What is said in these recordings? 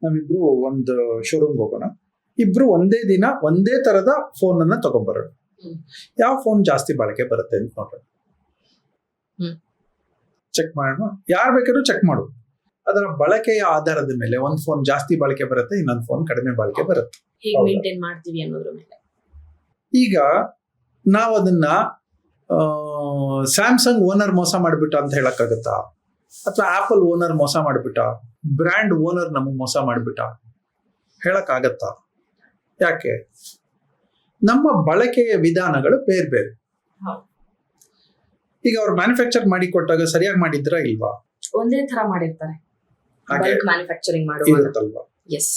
ನಾವಿಬ್ರು ಒಂದು ಶೋರೂಮ್ಗೆ ಹೋಗೋಣ, ಇಬ್ರು ಒಂದೇ ದಿನ ಒಂದೇ ತರದ ಫೋನ್ ಅನ್ನ ತಗೊಂಡ್ಬರೋಣ. ಯಾವ ಫೋನ್ ಜಾಸ್ತಿ ಬಾಳಿಕೆ ಬರುತ್ತೆ ಅಂತ ನೋಡೋಣ, ಚೆಕ್ ಮಾಡೋಣ. ಯಾರು ಬೇಕಾದ್ರೂ ಚೆಕ್ ಮಾಡು. ಅದರ ಬಳಕೆಯ ಆಧಾರದ ಮೇಲೆ ಒಂದ್ ಫೋನ್ ಜಾಸ್ತಿ ಬಾಳಿಕೆ ಬರುತ್ತೆ, ಇನ್ನೊಂದು ಫೋನ್ ಕಡಿಮೆ ಬಾಳಿಕೆ ಬರುತ್ತೆ. ಹೇಗೆ ಮೇಂಟೈನ್ ಮಾಡ್ತೀವಿ ಅನ್ನೋದ್ರ ಮೇಲೆ. ಈಗ ನಾವು ಅದನ್ನ ಸ್ಯಾಮ್ಸಂಗ್ ಓನರ್ ಮೋಸ ಮಾಡ್ಬಿಟ್ಟ ಅಂತ ಹೇಳಕ್ಕಾಗತ್ತಾ? ಅಥವಾ ಆಪಲ್ ಓನರ್ ಮೋಸ ಮಾಡ್ಬಿಟ್ಟ, ಬ್ರ್ಯಾಂಡ್ ಓನರ್ ನಮಗ್ ಮೋಸ ಮಾಡ್ಬಿಟ್ಟ ಹೇಳಕ್ಕಾಗತ್ತಾ? ಯಾಕೆ? ನಮ್ಮ ಬಳಕೆಯ ವಿಧಾನಗಳು ಬೇರೆ ಬೇರೆ. ಈಗ ಅವ್ರು ಮ್ಯಾನುಫ್ಯಾಕ್ಚರ್ ಮಾಡಿ ಕೊಟ್ಟಾಗ ಸರಿಯಾಗಿ ಮಾಡಿದ್ರ ಇಲ್ವಾ? ಒಂದೇ ತರ ಮಾಡಿರ್ತಾರೆ, ಮ್ಯಾನುಫ್ಯಾಕ್ಚರಿಂಗ್ ಇರುತ್ತಲ್ವಾ? ಎಸ್.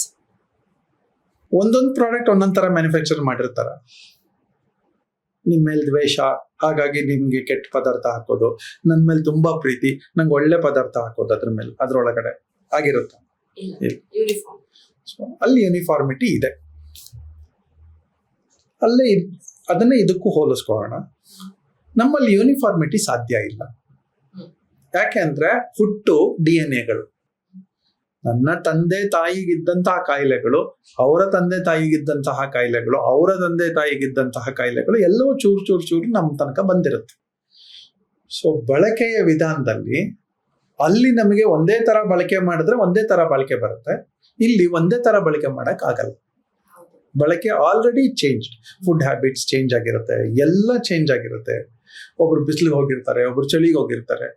ಒಂದೊಂದು ಪ್ರಾಡಕ್ಟ್ ಒಂದೊಂದ್ ತರ ಮ್ಯಾನುಫ್ಯಾಕ್ಚರ್ ಮಾಡಿರ್ತಾರ. ನಿಮ್ ಮೇಲೆ ದ್ವೇಷ, ಹಾಗಾಗಿ ನಿಮ್ಗೆ ಕೆಟ್ಟ ಪದಾರ್ಥ ಹಾಕೋದು, ನನ್ ಮೇಲೆ ತುಂಬಾ ಪ್ರೀತಿ, ನಂಗೆ ಒಳ್ಳೆ ಪದಾರ್ಥ ಹಾಕೋದು ಅದ್ರ ಮೇಲೆ, ಅದ್ರೊಳಗಡೆ ಆಗಿರುತ್ತೆ. ಅಲ್ಲಿ ಯೂನಿಫಾರ್ಮಿಟಿ ಇದೆ. ಅಲ್ಲೇ ಅದನ್ನ ಇದಕ್ಕೂ ಹೋಲಿಸ್ಕೊಳ್ಳೋಣ. ನಮ್ಮಲ್ಲಿ ಯೂನಿಫಾರ್ಮಿಟಿ ಸಾಧ್ಯ ಇಲ್ಲ. ಯಾಕೆ ಅಂದ್ರೆ ಹುಟ್ಟು DNA-ಗಳು. ನನ್ನ ತಂದೆ ತಾಯಿಗಿದ್ದಂತಹ ಕಾಯಿಲೆಗಳು, ಅವರ ತಂದೆ ತಾಯಿಗಿದ್ದಂತಹ ಕಾಯಿಲೆಗಳು, ಅವರ ತಂದೆ ತಾಯಿಗಿದ್ದಂತಹ ಕಾಯಿಲೆಗಳು ಎಲ್ಲವೂ ಚೂರು ಚೂರು ಚೂರು ನಮ್ಮ ತನಕ ಬಂದಿರುತ್ತೆ. ಸೊ ಬಳಕೆಯ ವಿಧಾನದಲ್ಲಿ ಅಲ್ಲಿ ನಮಗೆ ಒಂದೇ ತರ ಬಳಕೆ ಮಾಡಿದ್ರೆ ಒಂದೇ ತರ ಬಳಕೆ ಬರುತ್ತೆ. ಇಲ್ಲಿ ಒಂದೇ ತರ ಬಳಕೆ ಮಾಡಕ್ ಆಗಲ್ಲ. ಬಳಕೆ already change, food habits change ಆಗಿರುತ್ತೆ, ಎಲ್ಲ ಚೇಂಜ್ ಆಗಿರುತ್ತೆ. ಒಬ್ರು ಬಿಸಿಲಿಗೆ ಹೋಗಿರ್ತಾರೆ, ಒಬ್ರು ಚಳಿಗೆ ಹೋಗಿರ್ತಾರೆ.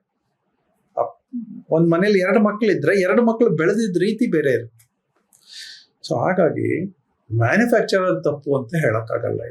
ಒಂದ್ ಮನೇಲಿ 2 ಮಕ್ಳು ಇದ್ರೆ 2 ಮಕ್ಳು ಬೆಳೆದಿದ್ದ ರೀತಿ ಬೇರೆ ಇರುತ್ತೆ. ಸೊ ಹಾಗಾಗಿ ಮ್ಯಾನುಫ್ಯಾಕ್ಚರರ್ ತಪ್ಪು ಅಂತ ಹೇಳಕ್ಕಾಗಲ್ಲ.